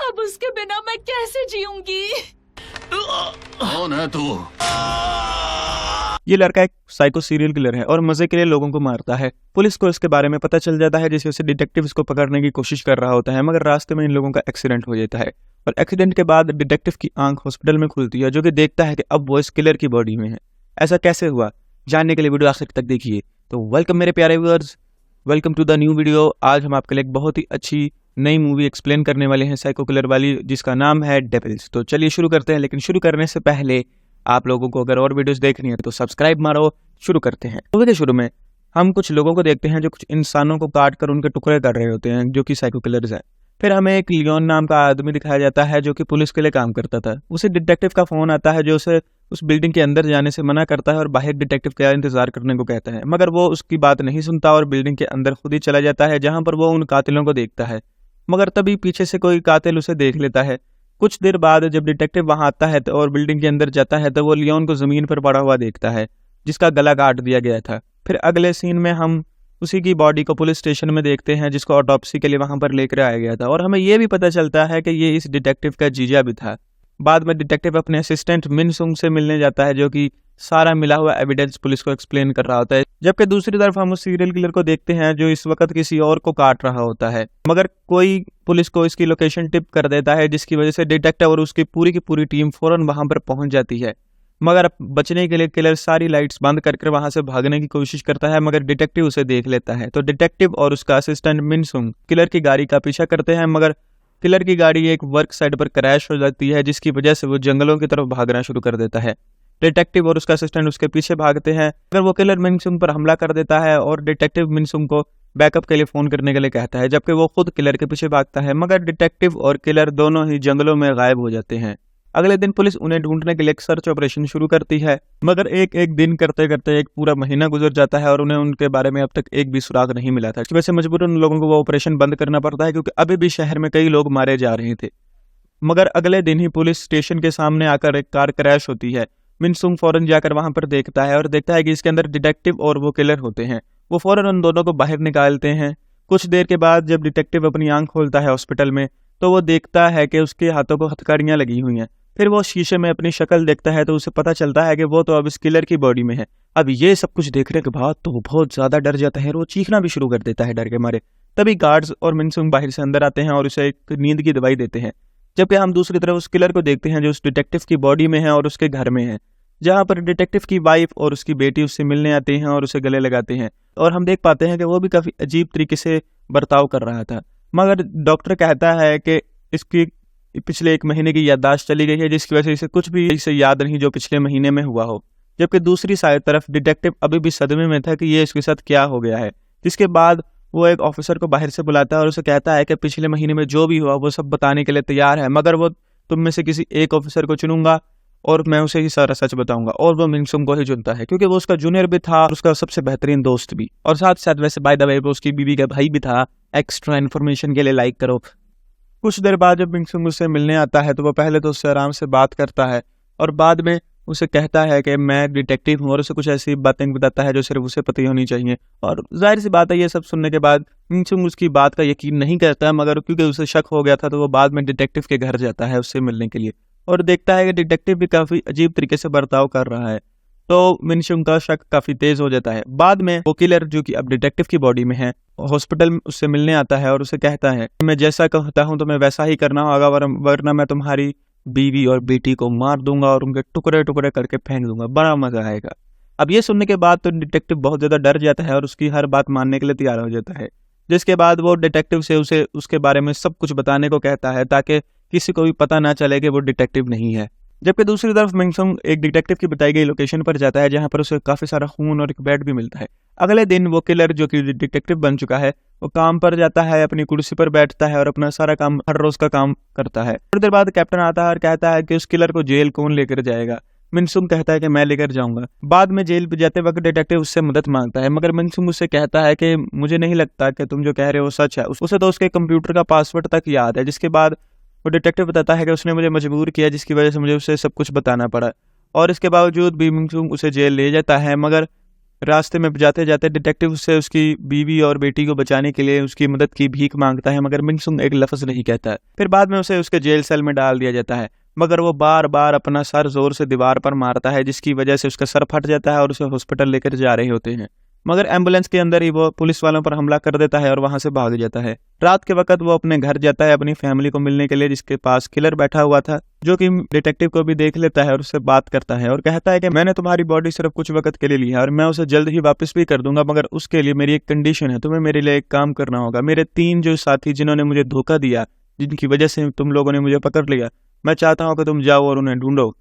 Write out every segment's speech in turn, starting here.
अब उसके बिना मैं कैसे जीऊंगी? कौन है तू? ये लड़का एक साइको सीरियल किलर है और मजे के लिए लोगों को मारता है। पुलिस को इसके बारे में पता चल जाता है, जिसकी वजह से डिटेक्टिव इसको पकड़ने की कोशिश कर रहा होता है, मगर रास्ते में इन लोगों का एक्सीडेंट हो जाता है और एक्सीडेंट के बाद डिटेक्टिव की आंख हॉस्पिटल में खुलती है, जो कि देखता है कि अब वो इस किलर की बॉडी में है। ऐसा कैसे हुआ, जानने के लिए वीडियो आखिर तक देखिए। तो वेलकम मेरे प्यारे viewers, welcome to the new video. आज हम आपके लिए एक बहुत ही अच्छी नई मूवी एक्सप्लेन करने वाले हैं, साइको किलर वाली, जिसका नाम है डेविल्स। तो चलिए शुरू करते हैं, लेकिन शुरू करने से पहले आप लोगों को अगर और वीडियोस देखनी है तो सब्सक्राइब मारो। शुरू करते हैं। मूवी के शुरू में हम कुछ लोगों को देखते हैं जो कुछ इंसानों को काट कर उनके टुकड़े कर रहे होते हैं, जो कि साइको किलर्स हैं। फिर हमें एक लियोन नाम का आदमी दिखाया जाता है जो कि पुलिस के लिए काम करता था। उसे डिटेक्टिव का फोन आता है जो उसे उस बिल्डिंग के अंदर जाने से मना करता है और बाहर डिटेक्टिव का इंतजार करने को कहता है, मगर वो उसकी बात नहीं सुनता और बिल्डिंग के अंदर खुद ही चला जाता है, जहां पर वो उन कातिलों को देखता है। मगर तभी पीछे से कोई कातिल उसे देख लेता है। कुछ देर बाद जब डिटेक्टिव वहां आता है और बिल्डिंग के अंदर जाता है तो वो लियोन को जमीन पर पड़ा हुआ देखता है, जिसका गला काट दिया गया था। फिर अगले सीन में हम उसी की बॉडी को पुलिस स्टेशन में देखते हैं, जिसको ऑटोप्सी के लिए वहां पर लेकर आया गया था, और हमें यह भी पता चलता है कि ये इस डिटेक्टिव का जीजा भी था। बाद में डिटेक्टिव अपने असिस्टेंट मिन सुंग से मिलने जाता है, जो कि सारा मिला हुआ एविडेंस पुलिस को एक्सप्लेन कर रहा होता है। जबकि दूसरी तरफ हम उस सीरियल किलर को देखते हैं जो इस वक्त किसी और को काट रहा होता है, मगर कोई पुलिस को इसकी लोकेशन टिप कर देता है, जिसकी वजह से डिटेक्टिव और उसकी पूरी की पूरी टीम फौरन वहां पर पहुंच जाती है। मगर बचने के लिए किलर सारी लाइट्स बंद करके वहां से भागने की कोशिश करता है, मगर डिटेक्टिव उसे देख लेता है। तो डिटेक्टिव और उसका असिस्टेंट मिन सुंग किलर की गाड़ी का पीछा करते हैं, मगर किलर की गाड़ी एक वर्क साइट पर क्रैश हो जाती है, जिसकी वजह से वो जंगलों की तरफ भागना शुरू कर देता है। डिटेक्टिव और उसका असिस्टेंट उसके पीछे भागते हैं, मगर वो किलर मिन सुंग पर हमला कर देता है और डिटेक्टिव मिन सुंग को बैकअप के लिए फोन करने के लिए कहता है, जबकि वो खुद किलर के पीछे भागता है, मगर डिटेक्टिव और किलर दोनों ही जंगलों में गायब हो जाते हैं। अगले दिन पुलिस उन्हें ढूंढने के लिए एक सर्च ऑपरेशन शुरू करती है, मगर एक एक दिन करते करते एक पूरा महीना गुजर जाता है और उन्हें उनके बारे में अब तक एक भी सुराग नहीं मिला था। वैसे मजबूरन उन लोगों को वो ऑपरेशन बंद करना पड़ता है, क्योंकि अभी भी शहर में कई लोग मारे जा रहे थे। मगर अगले दिन ही पुलिस स्टेशन के सामने आकर एक कार क्रैश होती है। मिन सुंग फौरन जाकर वहां पर देखता है और देखता है कि इसके अंदर डिटेक्टिव और वो किलर होते हैं। वो फौरन उन दोनों को बाहर निकालते हैं। कुछ देर के बाद जब डिटेक्टिव अपनी आंख खोलता है हॉस्पिटल में, तो वो देखता है कि उसके हाथों को हथकड़ियां लगी हुई हैं। फिर वो शीशे में अपनी शक्ल देखता है तो उसे पता चलता है कि वो तो अब इस किलर की बॉडी में है। अब ये सब कुछ देखने के बाद तो वो बहुत ज्यादा डर जाता है और वो चीखना भी शुरू कर देता है डर के मारे। तभी गार्ड्स और मिन सुंग बाहर से अंदर आते हैं और उसे एक नींद की दवाई देते हैं। जबकि हम दूसरी तरफ उस किलर को देखते हैं जो उस डिटेक्टिव की बॉडी में है और उसके घर में है, जहां पर डिटेक्टिव की वाइफ और उसकी बेटी उससे मिलने आते हैं और उसे गले लगाते हैं, और हम देख पाते हैं कि वो भी काफी अजीब तरीके से बर्ताव कर रहा था। मगर डॉक्टर कहता है कि इसकी पिछले एक महीने की याददाश्त चली गई है, जिसकी वजह से इसे कुछ भी इसे याद नहीं जो पिछले महीने में हुआ हो। जबकि दूसरी तरफ डिटेक्टिव अभी भी सदमे में था कि ये इसके साथ क्या हो गया है। जिसके बाद वो एक ऑफिसर को बाहर से बुलाता है और उसे कहता है कि पिछले महीने में जो भी हुआ वो सब बताने के लिए तैयार है, मगर वो तुम में से किसी एक ऑफिसर को चुनूंगा और मैं उसे ही सारा सच बताऊंगा। और वो मिन सुंग को ही चुनता है, क्योंकि वो उसका जूनियर भी था और उसका सबसे बेहतरीन दोस्त भी, और साथ साथ वैसे बाय द वे वो उसकी बीवी का भाई भी था। एक्स्ट्रा इन्फॉर्मेशन के लिए लाइक करो। कुछ देर बाद जब मिन सुंग उससे मिलने आता है तो वो पहले तो उससे आराम से बात करता है और बाद में उसे कहता है कि मैं डिटेक्टिव हूँ, और उसे कुछ ऐसी बातें बताता है जो सिर्फ उसे पता होनी चाहिए। और जाहिर सी बात है, ये सब सुनने के बाद मिन सुंग उसकी बात का यकीन नहीं करता, मगर क्योंकि उसे शक हो गया था तो वो बाद में डिटेक्टिव के घर जाता है उससे मिलने के लिए, और देखता है कि डिटेक्टिव भी काफी अजीब तरीके से बर्ताव कर रहा है। तो मिन सुंग का शक काफी तेज हो जाता है। बाद में वो किलर जो कि अब डिटेक्टिव की बॉडी में है हॉस्पिटल में उससे मिलने आता है और उसे कहता है मैं जैसा कहता हूं तो मैं वैसा ही करना होगा, वरना मैं तुम्हारी बीवी और बेटी को मार दूंगा और उनके टुकड़े टुकड़े करके फेंक दूंगा, बड़ा मजा आएगा। अब ये सुनने के बाद तो डिटेक्टिव बहुत ज्यादा डर जाता है और उसकी हर बात मानने के लिए तैयार हो जाता है। जिसके बाद वो डिटेक्टिव से उसे उसके बारे में सब कुछ बताने को कहता है, ताकि किसी को भी पता ना चले कि वो डिटेक्टिव नहीं है। जबकि दूसरी तरफ मिन सुंग एक डिटेक्टिव की बताई गई लोकेशन पर जाता है, जहां पर उसे काफी सारा खून और एक बेड भी मिलता है। अगले दिन वो किलर जो कि डिटेक्टिव बन चुका है वो काम पर जाता है, अपनी कुर्सी पर बैठता है और अपना सारा काम हर रोज का काम करता है। थोड़ी देर बाद कैप्टन आता है और कहता है कि उस किलर को जेल कौन लेकर जाएगा। मिन सुंग कहता है कि मैं लेकर जाऊंगा। बाद में जेल पे जाते वक्त डिटेक्टिव उससे मदद मांगता है, मगर मिन सुंग उससे कहता है कि मुझे नहीं लगता कि तुम जो कह रहे हो सच है। उसे तो उसके कंप्यूटर का पासवर्ड तक याद है। जिसके बाद वो डिटेक्टिव बताता है कि उसने मुझे मजबूर किया, जिसकी वजह से मुझे उसे सब कुछ बताना पड़ा, और इसके बावजूद भी मिन सुंग उसे जेल ले जाता है। मगर रास्ते में जाते जाते डिटेक्टिव उससे उसकी बीवी और बेटी को बचाने के लिए उसकी मदद की भीख मांगता है, मगर मिनसुंग एक लफ्ज नहीं कहता है। फिर बाद में उसे उसके जेल सेल में डाल दिया जाता है, मगर वो बार बार अपना सर जोर से दीवार पर मारता है, जिसकी वजह से उसका सर फट जाता है और उसे हॉस्पिटल लेकर जा रहे होते हैं। मगर एम्बुलेंस के अंदर ही वो पुलिस वालों पर हमला कर देता है और वहां से भाग जाता है। रात के वक्त वो अपने घर जाता है अपनी फैमिली को मिलने के लिए, जिसके पास किलर बैठा हुआ था, जो कि डिटेक्टिव को भी देख लेता है और उससे बात करता है और कहता है कि मैंने तुम्हारी बॉडी सिर्फ कुछ वक्त के लिए ली है और मैं उसे जल्द ही वापस भी कर दूंगा, मगर उसके लिए मेरी एक कंडीशन है, तुम्हें मेरे लिए एक काम करना होगा। मेरे 3 जो साथी जिन्होंने मुझे धोखा दिया, जिनकी वजह से तुम लोगों ने मुझे पकड़ लिया, मैं चाहता हूँ कि तुम जाओ और उन्हें ढूंढो,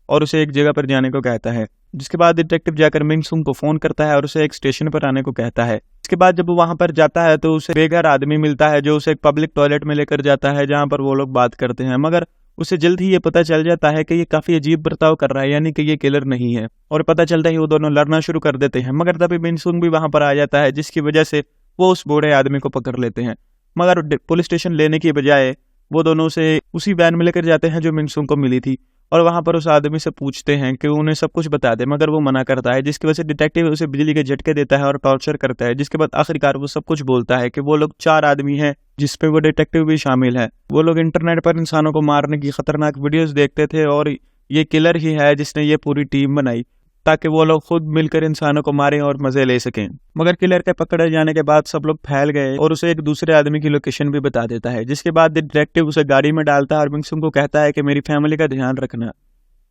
और उसे एक जगह पर जाने को कहता है। जिसके बाद डिटेक्टिव जाकर मिनसुंग को फोन करता है और उसे एक स्टेशन पर आने को कहता है। इसके बाद जब वो वहां पर जाता है तो उसे बेघर आदमी मिलता है जो उसे एक पब्लिक टॉयलेट में लेकर जाता है, जहां पर वो लोग बात करते हैं, मगर उसे जल्द ही ये पता चल जाता है कि ये काफी अजीब बर्ताव कर रहा है, यानी कि ये किलर नहीं है, और पता चलता है वो दोनों लड़ना शुरू कर देते हैं। मगर तभी मिनसुंग भी वहां पर आ जाता है, जिसकी वजह से वो उस बूढ़े आदमी को पकड़ लेते हैं। मगर पुलिस स्टेशन लेने की बजाय वो दोनों उसे उसी वैन में लेकर जाते हैं जो मिनसुंग को मिली थी, और वहां पर उस आदमी से पूछते हैं कि उन्हें सब कुछ बता दे, मगर वो मना करता है, जिसकी वजह से डिटेक्टिव उसे बिजली के झटके देता है और टॉर्चर करता है। जिसके बाद आखिरकार वो सब कुछ बोलता है कि वो लोग 4 आदमी हैं, जिसपे वो डिटेक्टिव भी शामिल है। वो लोग इंटरनेट पर इंसानों को मारने की खतरनाक वीडियोस देखते थे और ये किलर ही है जिसने ये पूरी टीम बनाई, ताकि वो लोग खुद मिलकर इंसानों को मारें और मजे ले सकें। मगर किलर के पकड़े जाने के बाद सब लोग फैल गए और उसे एक दूसरे आदमी की लोकेशन भी बता देता है। जिसके बाद डिटेक्टिव उसे गाड़ी में डालता है और मिनसुंग को कहता है कि मेरी फैमिली का ध्यान रखना।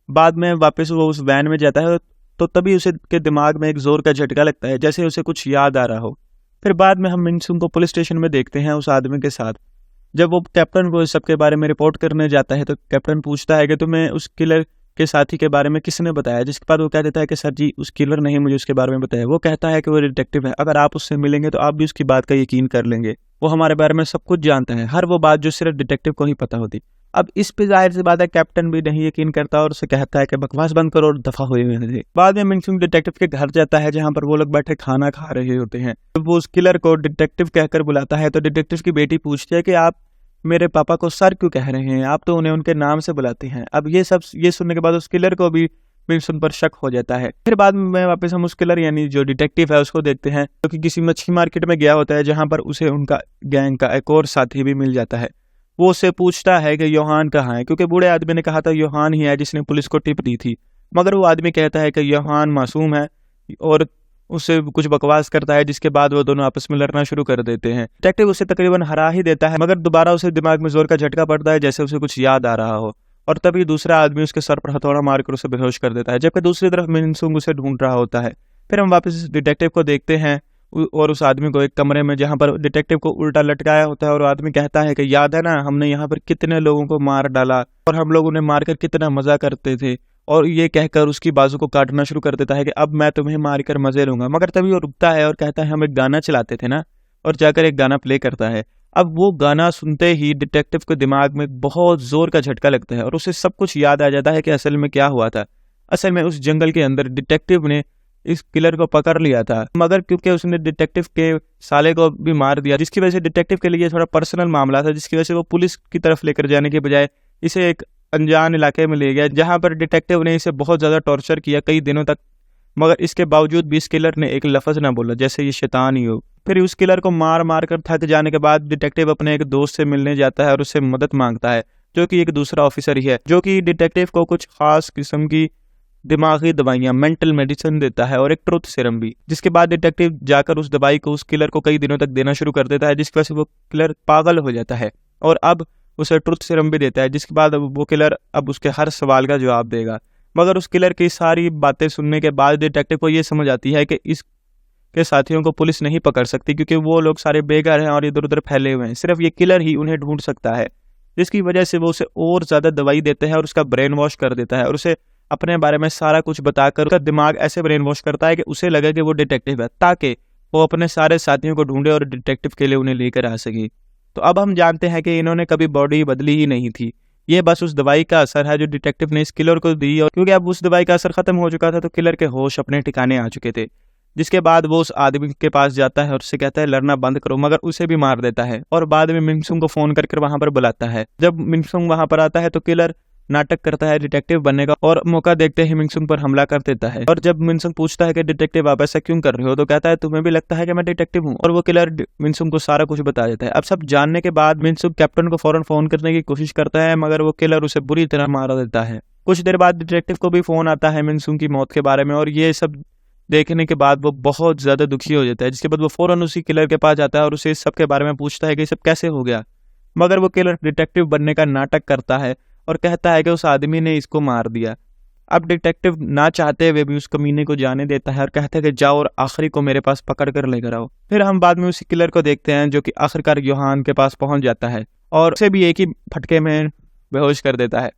बाद में वापस वो उस वैन में जाता है तो तभी उसे के दिमाग में एक जोर का झटका लगता है, जैसे उसे कुछ याद आ रहा हो। फिर बाद में हम मिनसुंग को पुलिस स्टेशन में देखते हैं उस आदमी के साथ। जब वो कैप्टन को इस सब के बारे में रिपोर्ट करने जाता है तो कैप्टन पूछता है कि तुम्हें उस किलर के साथी के बारे में किसने बताया। जिसके बाद वो कह देता है कि सर जी, उस किलर ने ही मुझे उसके बारे में बताया। वो कहता है कि वो डिटेक्टिव है, अगर आप उससे मिलेंगे तो आप भी उसकी बात का यकीन कर लेंगे, वो हमारे बारे में सब कुछ जानता है, हर वो बात जो सिर्फ डिटेक्टिव को ही पता होती। अब इस पे जाहिर सी बात है कैप्टन भी नहीं यकीन करता और उसे कहता है कि बकवास बंद करो और दफा हुए थे। बाद में मिनसुंग डिटेक्टिव के घर जाता है, जहां पर वो लोग बैठे खाना खा रहे होते हैं। जब वो उस किलर को डिटेक्टिव कहकर बुलाता है तो डिटेक्टिव की बेटी पूछती है कि आप मेरे पापा को सर क्यों कह रहे हैं, आप तो उन्हें उनके नाम से बुलाते हैं। अब ये सुनने के बाद उस किलर को भी मिनसुंग पर शक हो जाता है। फिर बाद में वापस हम उस किलर यानी जो डिटेक्टिव है उसको देखते हैं, जो कि किसी मछली मार्केट में गया होता है, जहां पर उसे उनका गैंग का एक और साथी भी मिल जाता है। वो उससे पूछता है कि योहान कहाँ है, क्योंकि बूढ़े आदमी ने कहा था योहान ही है जिसने पुलिस को टिप दी थी। मगर वो आदमी कहता है कि योहान मासूम है और उससे कुछ बकवास करता है। जिसके बाद वो दोनों आपस में लड़ना शुरू कर देते हैं। डिटेक्टिव उसे तकरीबन हरा ही देता है, मगर दोबारा उसे दिमाग में जोर का झटका पड़ता है, जैसे उसे कुछ याद आ रहा हो, और तभी दूसरा आदमी उसके सर पर हथौड़ा मारकर उसे बेहोश कर देता है, जबकि दूसरी तरफ मिनसुंग उसे ढूंढ रहा होता है। फिर हम वापस डिटेक्टिव को देखते हैं और उस आदमी को एक कमरे में, जहां पर डिटेक्टिव को उल्टा लटकाया होता है, और आदमी कहता है कि याद है ना, हमने यहाँ पर कितने लोगों को मार डाला और हम लोग उन्हें मारकर कितना मजा करते थे, और ये कहकर उसकी बाजू को काटना शुरू कर देता है कि अब मैं तुम्हें मारकर मजे लूंगा। मगर तभी वो रुकता है और कहता है हम एक गाना चलाते थे ना, और जाकर एक गाना प्ले करता है। अब वो गाना सुनते ही डिटेक्टिव के दिमाग में बहुत जोर का झटका लगता है और उसे सब कुछ याद आ जाता है कि असल में क्या हुआ था। असल में उस जंगल के अंदर डिटेक्टिव ने इस किलर को पकड़ लिया था, मगर क्योंकि उसने डिटेक्टिव के साले को भी मार दिया, जिसकी वजह से डिटेक्टिव के लिए थोड़ा पर्सनल मामला था, जिसकी वजह से वो पुलिस की तरफ लेकर जाने के बजाय इसे एक अनजान इलाके में ले गया, जहां पर डिटेक्टिव ने इसे बहुत ज्यादा टॉर्चर किया कई दिनों तक। मगर इसके बावजूद भी इस किलर ने एक लफ्ज ना बोला, जैसे ये शैतान ही हो। फिर उस किलर को मार मार कर थक जाने के बाद डिटेक्टिव अपने एक दोस्त से मिलने जाता है और उससे मदद मांगता है, जो कि एक दूसरा ऑफिसर ही है, जो कि डिटेक्टिव को कुछ खास किस्म की दिमागी दवाइयां, मेंटल मेडिसिन देता है और एक ट्रुथ सीरम भी। जिसके बाद डिटेक्टिव जाकर उस दवाई को उस किलर को कई दिनों तक देना शुरू कर देता है, जिसकी वजह से वो किलर पागल हो जाता है और अब उसे ट्रुथ सीरम भी देता है। जिसके बाद वो किलर अब उसके हर सवाल का जवाब देगा। मगर उस किलर की सारी बातें सुनने के बाद डिटेक्टिव को ये समझ आती है कि इसके साथियों को पुलिस नहीं पकड़ सकती, क्योंकि वो लोग सारे बेघर हैं और इधर उधर फैले हुए हैं। सिर्फ ये किलर ही उन्हें ढूंढ सकता है, जिसकी वजह से वो उसे और ज्यादा दवाई देते हैं और उसका ब्रेन वॉश कर देता है और उसे अपने बारे में सारा कुछ बताकर उसका दिमाग ऐसे ब्रेन वॉश करता है कि उसे लगे कि वो डिटेक्टिव है, ताकि वो अपने सारे साथियों को ढूंढे और डिटेक्टिव के लिए उन्हें लेकर आ सके। तो अब हम जानते हैं कि इन्होंने कभी बॉडी बदली ही नहीं थी, ये बस उस दवाई का असर है जो डिटेक्टिव ने इस किलर को दी, और क्योंकि अब उस दवाई का असर खत्म हो चुका था तो किलर के होश अपने ठिकाने आ चुके थे। जिसके बाद वो उस आदमी के पास जाता है और उससे कहता है लड़ना बंद करो, मगर उसे भी मार देता है और बाद में मिनसुंग को फोन करके वहां पर बुलाता है। जब मिनसुंग वहां पर आता है तो किलर नाटक करता है डिटेक्टिव बनने का और मौका देखते ही मिनसुंग पर हमला कर देता है। और जब मिनसुंग पूछता है कि डिटेक्टिव आप ऐसा क्यों कर रहे हो, तो कहता है तुम्हें भी लगता है कि मैं डिटेक्टिव हूँ। और वो किलर मिनसुंग को सारा कुछ बता देता है। अब सब जानने के बाद मिनसुंग कैप्टन को फौरन फोन करने की कोशिश करता है, मगर वो किलर उसे बुरी तरह मार देता है। कुछ देर बाद डिटेक्टिव को भी फोन आता है मिनसुंग की मौत के बारे में, और ये सब देखने के बाद वो बहुत ज्यादा दुखी हो जाता है। जिसके बाद वो फौरन उसी किलर के पास जाता है और उसे इस सब के बारे में पूछता है कि सब कैसे हो गया। मगर वो किलर डिटेक्टिव बनने का नाटक करता है और कहता है कि उस आदमी ने इसको मार दिया। अब डिटेक्टिव ना चाहते हुए भी उस कमीने को जाने देता है और कहता है कि जाओ और आखिरी को मेरे पास पकड़ कर लेकर आओ। फिर हम बाद में उसी किलर को देखते हैं जो कि आखिरकार योहान के पास पहुंच जाता है और उसे भी एक ही फटके में बेहोश कर देता है।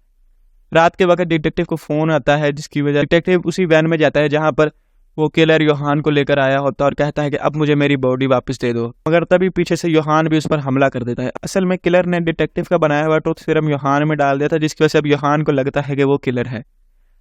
रात के वक्त डिटेक्टिव को फोन आता है, जिसकी वजह डिटेक्टिव उसी वैन में जाता है जहां पर वो किलर योहान को लेकर आया होता है और कहता है कि अब मुझे मेरी बॉडी वापस दे दो। मगर तभी पीछे से योहान भी उस पर हमला कर देता है। असल में किलर ने डिटेक्टिव का बनाया हुआ ट्रूथ सीरम योहान में डाल दिया था, जिसकी वजह से अब योहान को लगता है कि वो किलर है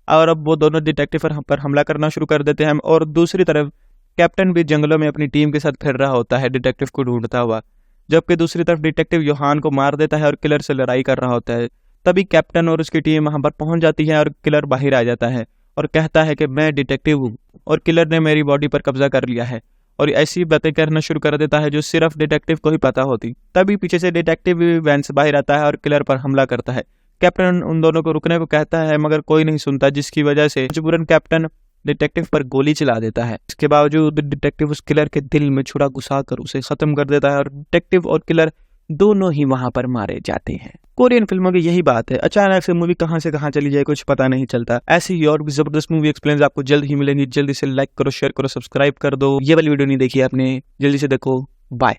और अब वो दोनों डिटेक्टिव पर हमला करना शुरू कर देते हैं। और दूसरी तरफ कैप्टन भी जंगलों में अपनी टीम के साथ फिर रहा होता है डिटेक्टिव को ढूंढता हुआ, जबकि दूसरी तरफ डिटेक्टिव योहान को मार देता है और किलर से लड़ाई कर रहा होता है। तभी कैप्टन और उसकी टीम वहां पर पहुंच जाती है और किलर बाहर आ जाता है और कहता है कि मैं डिटेक्टिव हूँ और किलर ने मेरी बॉडी पर कब्जा कर लिया है, और ऐसी बातें करना शुरू कर देता है जो सिर्फ डिटेक्टिव को ही पता होती। तभी पीछे से डिटेक्टिव भी वैन से बाहर आता है और किलर पर हमला करता है। कैप्टन उन दोनों को रुकने को कहता है, मगर कोई नहीं सुनता, जिसकी वजह से मजबूरन कैप्टन डिटेक्टिव पर गोली चला देता है। इसके बावजूद डिटेक्टिव उस किलर के दिल में छुरा घुसाकर उसे खत्म कर देता है और डिटेक्टिव और किलर दोनों ही वहां पर मारे जाते हैं। कोरियन फिल्मों की यही बात है, अचानक से मूवी कहां से कहां चली जाए कुछ पता नहीं चलता। ऐसी ही और भी जबरदस्त मूवी एक्सप्लेन्स आपको जल्द ही मिलेंगी। जल्दी से लाइक करो, शेयर करो, सब्सक्राइब कर दो। ये वाली वीडियो नहीं देखी आपने, जल्दी से देखो। बाय।